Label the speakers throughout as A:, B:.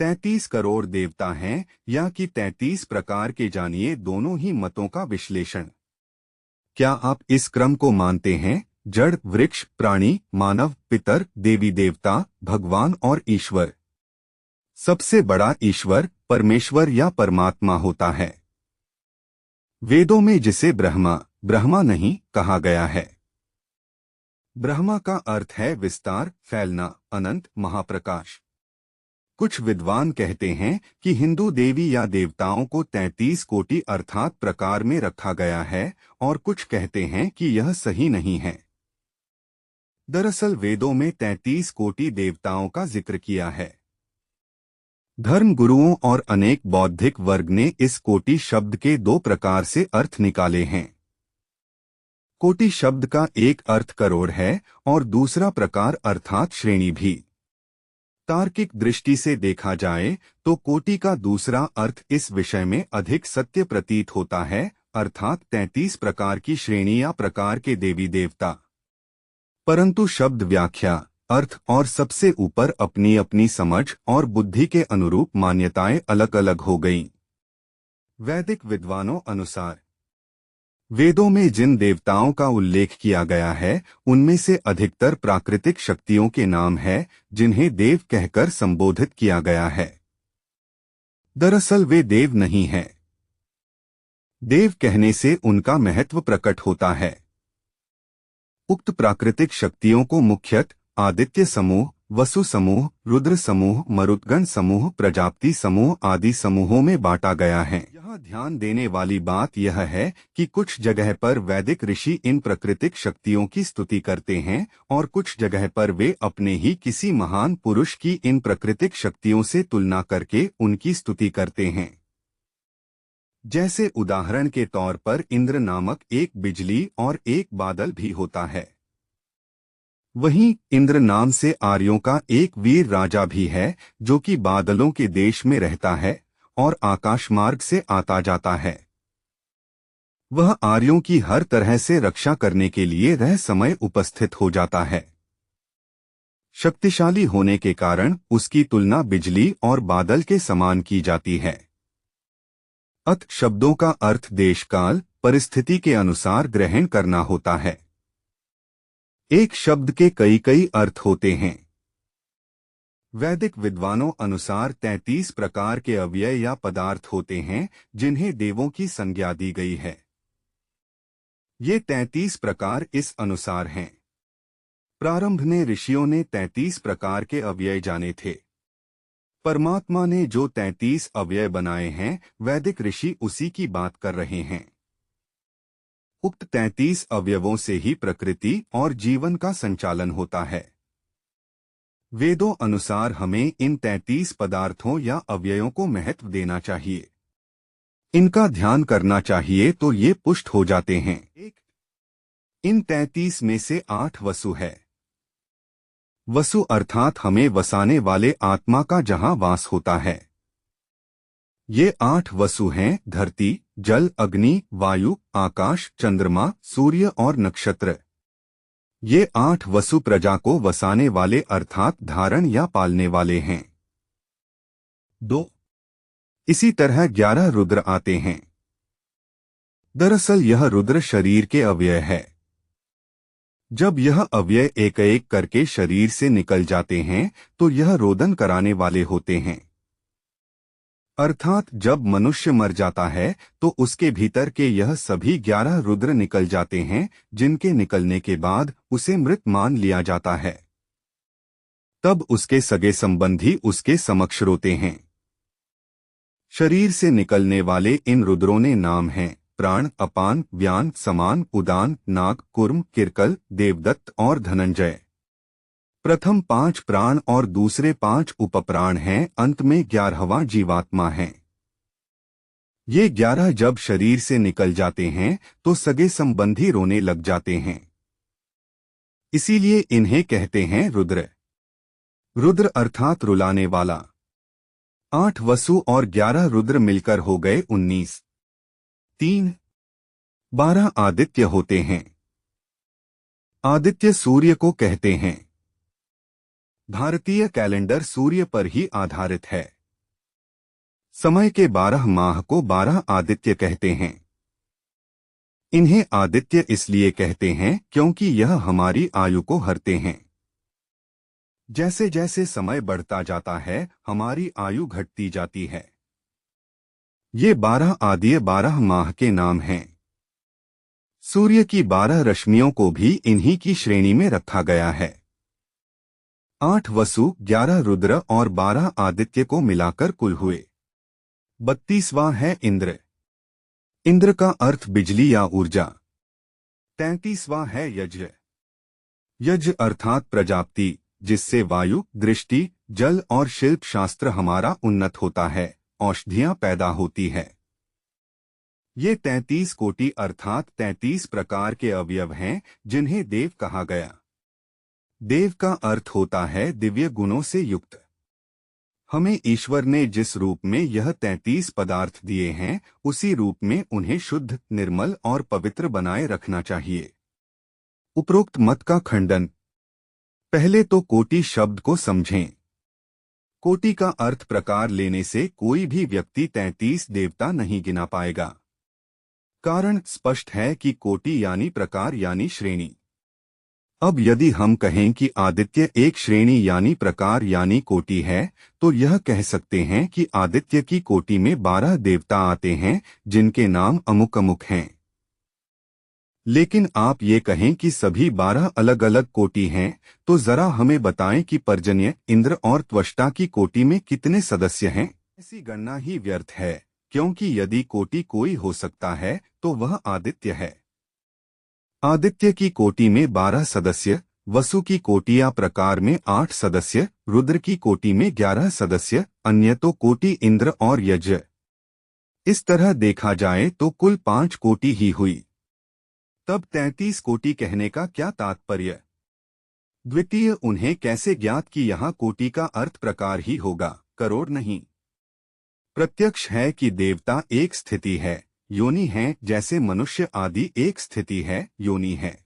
A: 33 करोड़ देवता हैं या कि 33 प्रकार के, जानिए दोनों ही मतों का विश्लेषण। क्या आप इस क्रम को मानते हैं? जड़, वृक्ष, प्राणी, मानव, पितर, देवी देवता, भगवान और ईश्वर। सबसे बड़ा ईश्वर परमेश्वर या परमात्मा होता है। वेदों में जिसे ब्रह्मा नहीं कहा गया है। ब्रह्मा का अर्थ है विस्तार, फैलना, अनंत, महाप्रकाश। कुछ विद्वान कहते हैं कि हिंदू देवी या देवताओं को 33 कोटि अर्थात प्रकार में रखा गया है, और कुछ कहते हैं कि यह सही नहीं है। दरअसल वेदों में 33 कोटि देवताओं का जिक्र किया है। धर्म गुरुओं और अनेक बौद्धिक वर्ग ने इस कोटि शब्द के दो प्रकार से अर्थ निकाले हैं। कोटि शब्द का एक अर्थ करोड़ है और दूसरा प्रकार अर्थात श्रेणी भी। तार्किक दृष्टि से देखा जाए तो कोटि का दूसरा अर्थ इस विषय में अधिक सत्य प्रतीत होता है, अर्थात 33 प्रकार की श्रेणी या प्रकार के देवी देवता। परंतु शब्द व्याख्या, अर्थ और सबसे ऊपर अपनी अपनी समझ और बुद्धि के अनुरूप मान्यताएं अलग अलग हो गईं। वैदिक विद्वानों अनुसार वेदों में जिन देवताओं का उल्लेख किया गया है उनमें से अधिकतर प्राकृतिक शक्तियों के नाम है, जिन्हें देव कहकर संबोधित किया गया है। दरअसल वे देव नहीं हैं। देव कहने से उनका महत्व प्रकट होता है। उक्त प्राकृतिक शक्तियों को मुख्यतः आदित्य समूह, वसु समूह, रुद्र समूह, मरुद्गण समूह, प्रजापति समूह आदि समूहों में बांटा गया है। यहाँ ध्यान देने वाली बात यह है कि कुछ जगह पर वैदिक ऋषि इन प्राकृतिक शक्तियों की स्तुति करते हैं और कुछ जगह पर वे अपने ही किसी महान पुरुष की इन प्राकृतिक शक्तियों से तुलना करके उनकी स्तुति करते हैं। जैसे उदाहरण के तौर पर इंद्र नामक एक बिजली और एक बादल भी होता है। वहीं इंद्र नाम से आर्यों का एक वीर राजा भी है, जो कि बादलों के देश में रहता है और आकाश मार्ग से आता जाता है। वह आर्यों की हर तरह से रक्षा करने के लिए रह समय उपस्थित हो जाता है। शक्तिशाली होने के कारण उसकी तुलना बिजली और बादल के समान की जाती है। अत शब्दों का अर्थ देश काल परिस्थिति के अनुसार ग्रहण करना होता है। एक शब्द के कई कई अर्थ होते हैं। वैदिक विद्वानों अनुसार 33 प्रकार के अव्यय या पदार्थ होते हैं, जिन्हें देवों की संज्ञा दी गई है। ये 33 प्रकार इस अनुसार हैं। प्रारंभ में ऋषियों ने 33 प्रकार के अव्यय जाने थे। परमात्मा ने जो 33 अव्यय बनाए हैं, वैदिक ऋषि उसी की बात कर रहे हैं। उक्त 33 अवयवों से ही प्रकृति और जीवन का संचालन होता है। वेदों अनुसार हमें इन 33 पदार्थों या अवयवों को महत्व देना चाहिए। इनका ध्यान करना चाहिए तो ये पुष्ट हो जाते हैं। इन 33 में से 8 वसु है। वसु अर्थात हमें वसाने वाले आत्मा का जहां वास होता है। ये 8 वसु हैं धरती, जल, अग्नि, वायु, आकाश, चंद्रमा, सूर्य और नक्षत्र। ये 8 वसु प्रजा को वसाने वाले अर्थात धारण या पालने वाले हैं। 2 इसी तरह 11 रुद्र आते हैं। दरअसल यह रुद्र शरीर के अव्यय है। जब यह अव्यय एक एक करके शरीर से निकल जाते हैं तो यह रोदन कराने वाले होते हैं। अर्थात जब मनुष्य मर जाता है तो उसके भीतर के यह सभी 11 रुद्र निकल जाते हैं, जिनके निकलने के बाद उसे मृत मान लिया जाता है। तब उसके सगे संबंधी उसके समक्ष रोते हैं। शरीर से निकलने वाले इन रुद्रों ने नाम हैं प्राण, अपान, व्यान, समान, उदान, नाग, कुर्म, किरकल, देवदत्त और धनंजय। प्रथम 5 प्राण और दूसरे 5 उपप्राण हैं, अंत में 11वां जीवात्मा है। ये 11 जब शरीर से निकल जाते हैं तो सगे संबंधी रोने लग जाते हैं। इसीलिए इन्हें कहते हैं रुद्र। रुद्र अर्थात रुलाने वाला। 8 वसु और 11 रुद्र मिलकर हो गए 19। 3 12 आदित्य होते हैं। आदित्य सूर्य को कहते हैं। भारतीय कैलेंडर सूर्य पर ही आधारित है। समय के 12 माह को 12 आदित्य कहते हैं। इन्हें आदित्य इसलिए कहते हैं क्योंकि यह हमारी आयु को हरते हैं। जैसे जैसे समय बढ़ता जाता है, हमारी आयु घटती जाती है। ये 12 आदिय 12 माह के नाम हैं। सूर्य की 12 रश्मियों को भी इन्हीं की श्रेणी में रखा गया है। 8 वसु, 11 रुद्र और 12 आदित्य को मिलाकर कुल हुए 32वां है इंद्र। इंद्र का अर्थ बिजली या ऊर्जा। 33वां है यज्ञ। यज्ञ अर्थात प्रजापति, जिससे वायु, दृष्टि, जल और शिल्प शास्त्र हमारा उन्नत होता है, औषधियां पैदा होती है। ये 33 कोटि अर्थात 33 प्रकार के अवयव हैं जिन्हें देव कहा गया। देव का अर्थ होता है दिव्य गुणों से युक्त। हमें ईश्वर ने जिस रूप में यह 33 पदार्थ दिए हैं, उसी रूप में उन्हें शुद्ध, निर्मल और पवित्र बनाए रखना चाहिए। उपरोक्त मत का खंडन। पहले तो कोटि शब्द को समझें। कोटि का अर्थ प्रकार लेने से कोई भी व्यक्ति 33 देवता नहीं गिना पाएगा। कारण स्पष्ट है कि कोटि यानी प्रकार यानी श्रेणी। अब यदि हम कहें कि आदित्य एक श्रेणी यानी प्रकार यानी कोटि है, तो यह कह सकते हैं कि आदित्य की कोटि में 12 देवता आते हैं जिनके नाम अमुक अमुक हैं। लेकिन आप ये कहें कि सभी 12 अलग अलग कोटि हैं, तो जरा हमें बताएं कि पर्जन्य, इंद्र और त्वष्टा की कोटि में कितने सदस्य हैं। ऐसी गणना ही व्यर्थ है, क्योंकि यदि कोटि कोई हो सकता है तो वह आदित्य है। आदित्य की कोटि में 12 सदस्य, वसु की कोटि या प्रकार में 8 सदस्य, रुद्र की कोटि में 11 सदस्य, अन्य तो कोटि इंद्र और यज्ञ। इस तरह देखा जाए तो कुल 5 कोटि ही हुई। तब 33 कोटि कहने का क्या तात्पर्य? द्वितीय, उन्हें कैसे ज्ञात कि यहाँ कोटि का अर्थ प्रकार ही होगा, करोड़ नहीं। प्रत्यक्ष है कि देवता एक स्थिति है, योनि है, जैसे मनुष्य आदि एक स्थिति है, योनि है।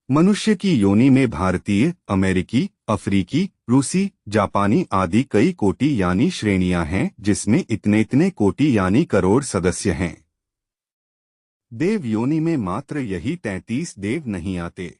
A: मनुष्य की योनि में भारतीय, अमेरिकी, अफ्रीकी, रूसी, जापानी आदि कई कोटि यानी श्रेणियां हैं, जिसमें इतने इतने कोटि यानी करोड़ सदस्य हैं। देव योनि में मात्र यही 33 देव नहीं आते।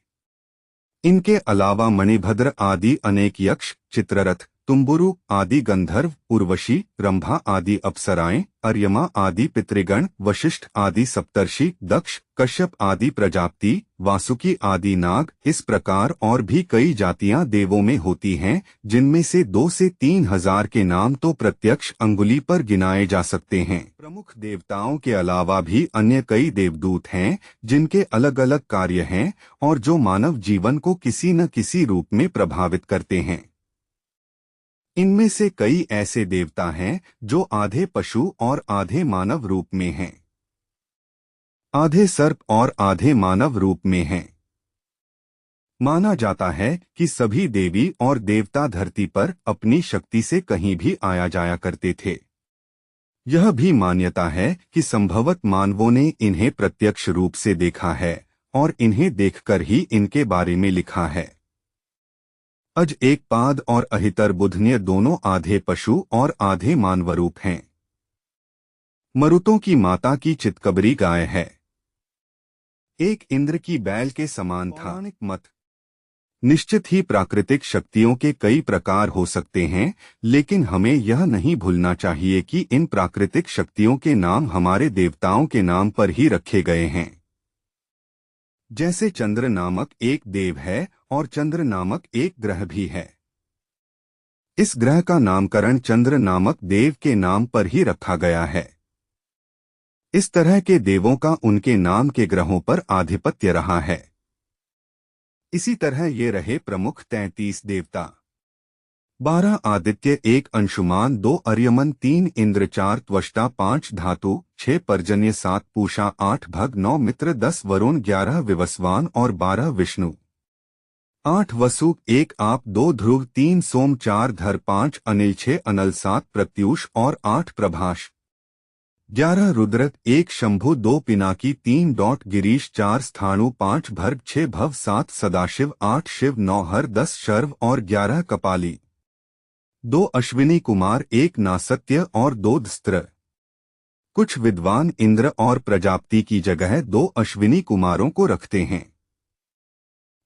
A: इनके अलावा मणिभद्र आदि अनेक यक्ष, चित्ररथ, तुम्बुरु आदि गंधर्व, उर्वशी, रंभा आदि अप्सराएं, अर्यमा आदि पितृगण, वशिष्ठ आदि सप्तर्षि, दक्ष, कश्यप आदि प्रजापति, वासुकी आदि नाग, इस प्रकार और भी कई जातियां देवों में होती हैं, जिनमें से 2 से 3 हजार के नाम तो प्रत्यक्ष अंगुली पर गिनाए जा सकते हैं। प्रमुख देवताओं के अलावा भी अन्य कई देवदूत हैं, जिनके अलग अलग कार्य हैं और जो मानव जीवन को किसी न किसी रूप में प्रभावित करते हैं। इनमें से कई ऐसे देवता हैं जो आधे पशु और आधे मानव रूप में हैं, आधे सर्प और आधे मानव रूप में हैं। माना जाता है कि सभी देवी और देवता धरती पर अपनी शक्ति से कहीं भी आया जाया करते थे। यह भी मान्यता है कि संभवत मानवों ने इन्हें प्रत्यक्ष रूप से देखा है और इन्हें देखकर ही इनके बारे में लिखा है। अज एक पाद और अहितर बुधन्य दोनों आधे पशु और आधे मानवरूप हैं। मरुतों की माता की चितकबरी गाय है। एक इंद्र की बैल के समान था। पौराणिक मत। निश्चित ही प्राकृतिक शक्तियों के कई प्रकार हो सकते हैं, लेकिन हमें यह नहीं भूलना चाहिए कि इन प्राकृतिक शक्तियों के नाम हमारे देवताओं के नाम पर ही रखे गए हैं। जैसे चंद्र नामक एक देव है और चंद्र नामक एक ग्रह भी है। इस ग्रह का नामकरण चंद्र नामक देव के नाम पर ही रखा गया है। इस तरह के देवों का उनके नाम के ग्रहों पर आधिपत्य रहा है। इसी तरह ये रहे प्रमुख 33 देवता। 12 आदित्य, 1 अंशुमान, 2 अर्यमन, 3 इंद्र, 4 त्वष्टा, 5 धातु, 6 पर्जन्य, 7 पूषा, 8 भग, 9 मित्र, 10 वरुण, 11 विवस्वान और 12 विष्णु, 8 वसु, 1 आप, 2 ध्रुव, 3 सोम, 4 धर, 5 अनिल, 6 अनल, 7 प्रत्यूष और 8 प्रभाष, 11 रुद्र, 1 शंभु, 2 पिनाकी, 3 डॉट गिरीश, 4 स्थाणु, 5 भर्ग, 6 भव, 7 सदाशिव, 8 शिव, 9 हर, 10 शर्व और 11 कपाली। 2 अश्विनी कुमार, 1 नासत्य और 2 ध्स्त्र। कुछ विद्वान इंद्र और प्रजापति की जगह 2 अश्विनी कुमारों को रखते हैं।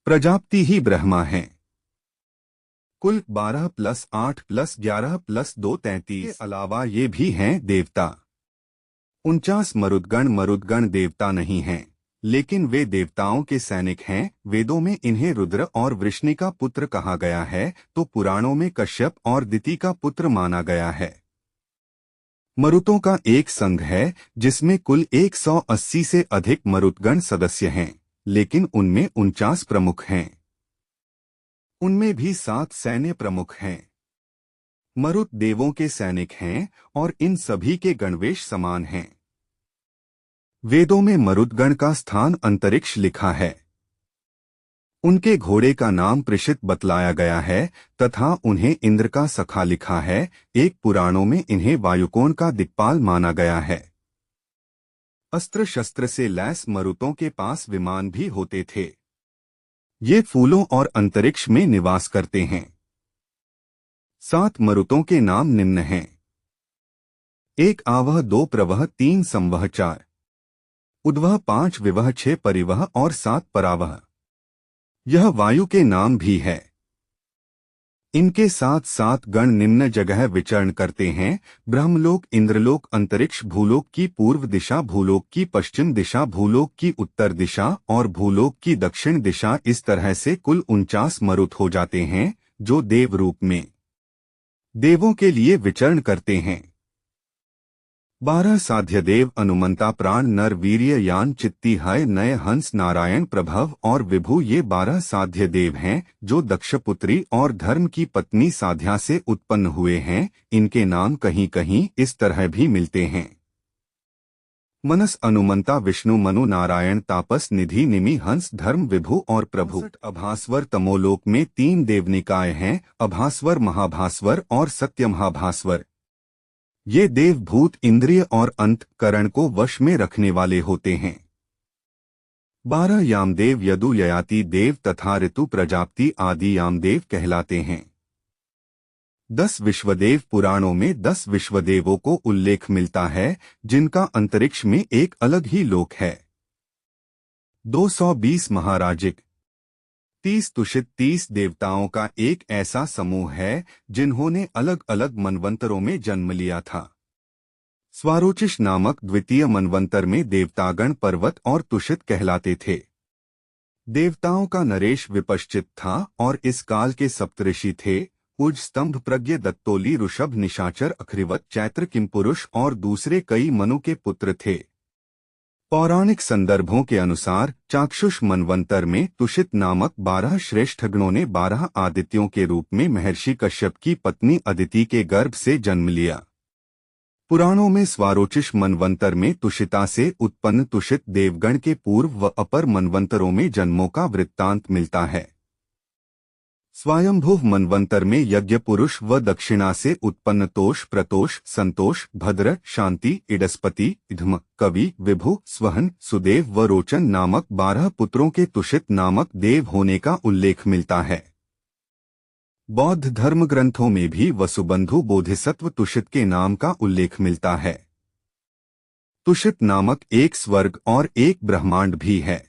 A: प्रजापति ही ब्रह्मा हैं। कुल 12 + 8 + 11 + 2 33। के अलावा ये भी हैं देवता 49 मरुद्गण देवता नहीं हैं, लेकिन वे देवताओं के सैनिक हैं। वेदों में इन्हें रुद्र और वृष्णि का पुत्र कहा गया है, तो पुराणों में कश्यप और दिति का पुत्र माना गया है। मरुतों का एक संघ है जिसमें कुल 180 से अधिक मरुद्गण सदस्य हैं, लेकिन उनमें 49 प्रमुख हैं। उनमें भी 7 सैन्य प्रमुख हैं। मरुत देवों के सैनिक हैं और इन सभी के गणवेश समान हैं। वेदों में मरुद्गण का स्थान अंतरिक्ष लिखा है। उनके घोड़े का नाम पृषित बतलाया गया है तथा उन्हें इंद्र का सखा लिखा है। एक पुराणों में इन्हें वायुकोण का दिक्पाल माना गया है। अस्त्र शस्त्र से लैस मरुतों के पास विमान भी होते थे। ये फूलों और अंतरिक्ष में निवास करते हैं। 7 मरुतों के नाम निम्न हैं। 1 आवह, 2 प्रवह, 3 संवह, 4 उद्वह, 5 विवह, 6 परिवह और 7 परावह। यह वायु के नाम भी है। इनके 7 गण निम्न जगह विचरण करते हैं: ब्रह्मलोक, इंद्रलोक, अंतरिक्ष, भूलोक की पूर्व दिशा, भूलोक की पश्चिम दिशा, भूलोक की उत्तर दिशा और भूलोक की दक्षिण दिशा। इस तरह से कुल 49 मरुत हो जाते हैं, जो देव रूप में देवों के लिए विचरण करते हैं। 12 साध्य देव अनुमंता, प्राण, नर, वीर्य, यान, चित्ती, हय, नय, हंस, नारायण, प्रभव और विभु। ये 12 साध्य देव हैं जो दक्षपुत्री और धर्म की पत्नी साध्या से उत्पन्न हुए हैं। इनके नाम कहीं कहीं इस तरह भी मिलते हैं: मनस, अनुमंता, विष्णु, मनु, नारायण, तापस, निधि, निमि, हंस, धर्म, विभु और प्रभु। अभास्वर। तमोलोक में 3 देवनिकाय हैं: अभास्वर, महाभास्वर और सत्यमहाभास्वर। ये देव भूत, इंद्रिय और अंतःकरण को वश में रखने वाले होते हैं। 12 यामदेव यदु, ययाति देव तथा ऋतु, प्रजापति आदि यामदेव कहलाते हैं। 10 विश्वदेव। पुराणों में 10 विश्वदेवों को उल्लेख मिलता है, जिनका अंतरिक्ष में एक अलग ही लोक है। 220 महाराजिक, 30 तुषित। 30 देवताओं का एक ऐसा समूह है जिन्होंने अलग अलग मनवंतरों में जन्म लिया था। स्वारोचिष नामक द्वितीय मनवंतर में देवतागण पर्वत और तुषित कहलाते थे। देवताओं का नरेश विपश्चित था और इस काल के सप्तऋषि थे: उज, स्तंभ, प्रज्ञ, दत्तोली, ऋषभ, निशाचर, अखरिवत, चैत्र, किमपुरुष और दूसरे कई मनु के पुत्र थे। पौराणिक संदर्भों के अनुसार चाक्षुष मनवंतर में तुषित नामक 12 श्रेष्ठगणों ने 12 आदित्यों के रूप में महर्षि कश्यप की पत्नी अदिति के गर्भ से जन्म लिया। पुराणों में स्वारोचिष मनवंतर में तुषिता से उत्पन्न तुषित देवगण के पूर्व व अपर मनवंतरों में जन्मों का वृत्तांत मिलता है। स्वयंभुव मनवंतर में यज्ञ पुरुष व दक्षिणा से उत्पन्न तोष, प्रतोष, संतोष, भद्र, शांति, इडस्पति, इधम, कवि, विभु, स्वहन, सुदेव व रोचन नामक 12 पुत्रों के तुषित नामक देव होने का उल्लेख मिलता है। बौद्ध धर्म ग्रंथों में भी वसुबंधु बोधिसत्व तुषित के नाम का उल्लेख मिलता है। तुषित नामक एक स्वर्ग और एक ब्रह्मांड भी है।